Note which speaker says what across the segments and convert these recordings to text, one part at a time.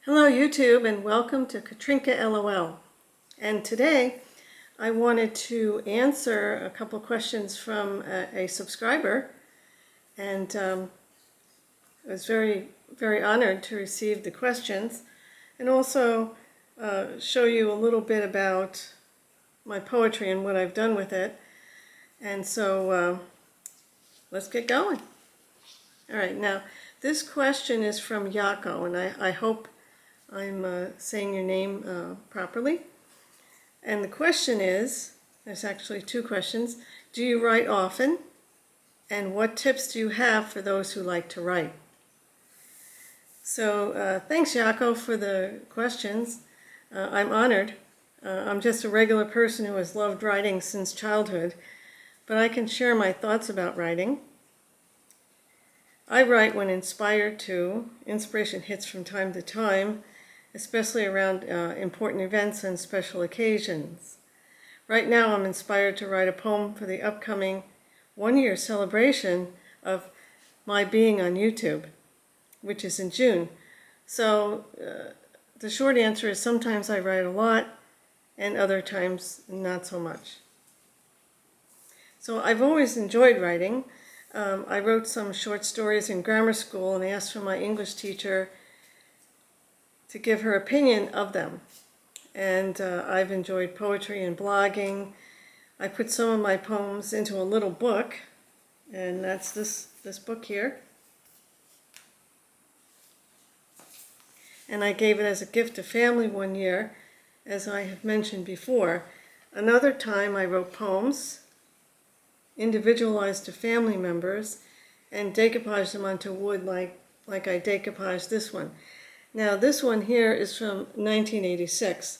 Speaker 1: Hello YouTube and welcome to Katrinka LOL. And today I wanted to answer a couple questions from a subscriber, and I was very honored to receive the questions, and also show you a little bit about my poetry and what I've done with it. And so let's get going. All right, now this question is from Yako, and I hope I'm saying your name properly. And the question is, there's actually two questions. Do you write often? And what tips do you have for those who like to write? So thanks, Yako, for the questions. I'm honored. I'm just a regular person who has loved writing since childhood, but I can share my thoughts about writing. I write when inspired to. Inspiration hits from time to time, especially around important events and special occasions. Right now I'm inspired to write a poem for the upcoming one-year celebration of my being on YouTube, which is in June. So the short answer is sometimes I write a lot and other times not so much. So I've always enjoyed writing. I wrote some short stories in grammar school and asked for my English teacher to give her opinion of them. And I've enjoyed poetry and blogging. I put some of my poems into a little book, and that's this book here. And I gave it as a gift to family one year, as I have mentioned before. Another time I wrote poems, individualized to family members, and decoupaged them onto wood like I decoupaged this one. Now this one here is from 1986,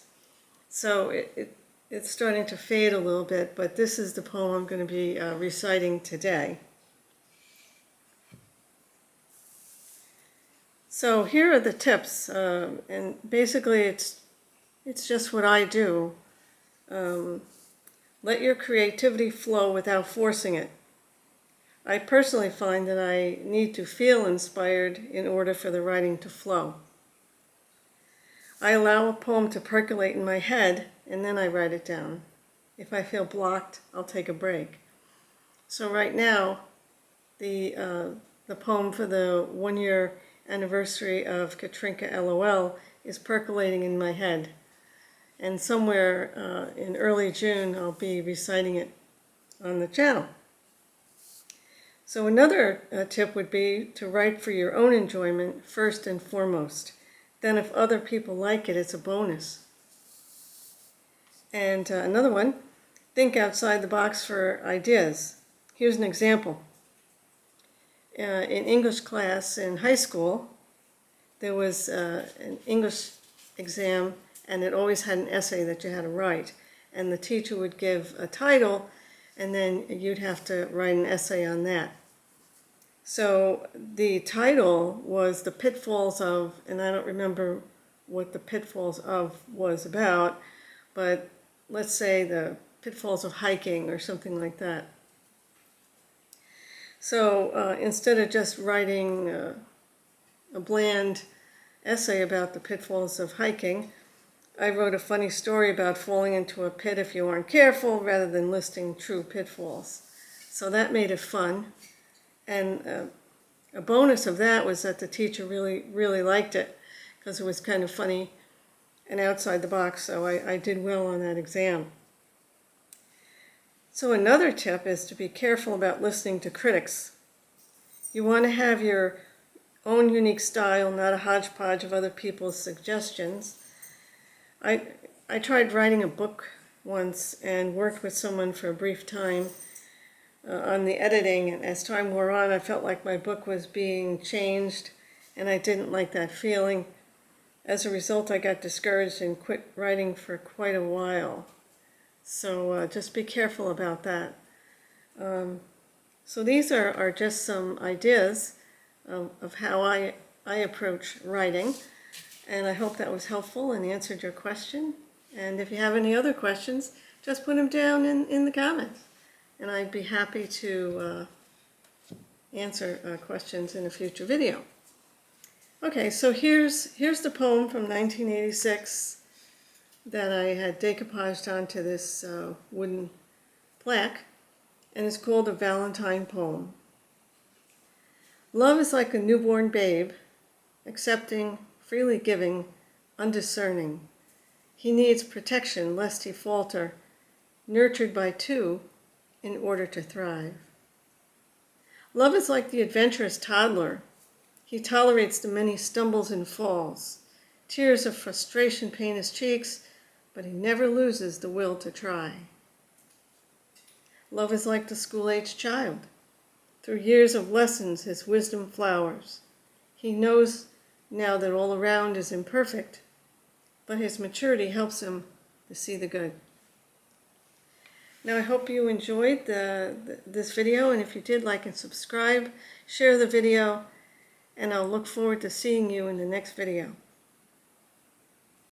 Speaker 1: so it's starting to fade a little bit, but this is the poem I'm going to be reciting today. So here are the tips, and basically it's just what I do. Let your creativity flow without forcing it. I personally find that I need to feel inspired in order for the writing to flow. I allow a poem to percolate in my head, and then I write it down. If I feel blocked, I'll take a break. So right now, the poem for the one-year anniversary of Katrinka LOL is percolating in my head. And somewhere in early June, I'll be reciting it on the channel. So another tip would be to write for your own enjoyment first and foremost. Then if other people like it, it's a bonus. And another one, think outside the box for ideas. Here's an example. In English class in high school, there was an English exam, and it always had an essay that you had to write. And the teacher would give a title, and then you'd have to write an essay on that. So the title was The Pitfalls of, and I don't remember what the pitfalls of was about, but let's say the pitfalls of hiking or something like that. So instead of just writing a bland essay about the pitfalls of hiking, I wrote a funny story about falling into a pit if you aren't careful, rather than listing true pitfalls. So that made it fun. And a bonus of that was that the teacher really liked it, because it was kind of funny and outside the box, so I did well on that exam. So another tip is to be careful about listening to critics. You want to have your own unique style, not a hodgepodge of other people's suggestions. I tried writing a book once and worked with someone for a brief time on the editing, and as time wore on, I felt like my book was being changed, and I didn't like that feeling. As a result, I got discouraged and quit writing for quite a while. So just be careful about that. So these are just some ideas of how I approach writing, and I hope that was helpful and answered your question. And if you have any other questions, just put them down in the comments, and I'd be happy to answer questions in a future video. Okay, so here's the poem from 1986 that I had decoupaged onto this wooden plaque, and it's called a Valentine poem. Love is like a newborn babe, accepting, freely giving, undiscerning. He needs protection lest he falter, nurtured by two in order to thrive. Love is like the adventurous toddler. He tolerates the many stumbles and falls. Tears of frustration paint his cheeks, but he never loses the will to try. Love is like the school-aged child. Through years of lessons, his wisdom flowers. He knows now that all around is imperfect, but his maturity helps him to see the good. Now I hope you enjoyed this video, and if you did, like and subscribe, share the video, and I'll look forward to seeing you in the next video.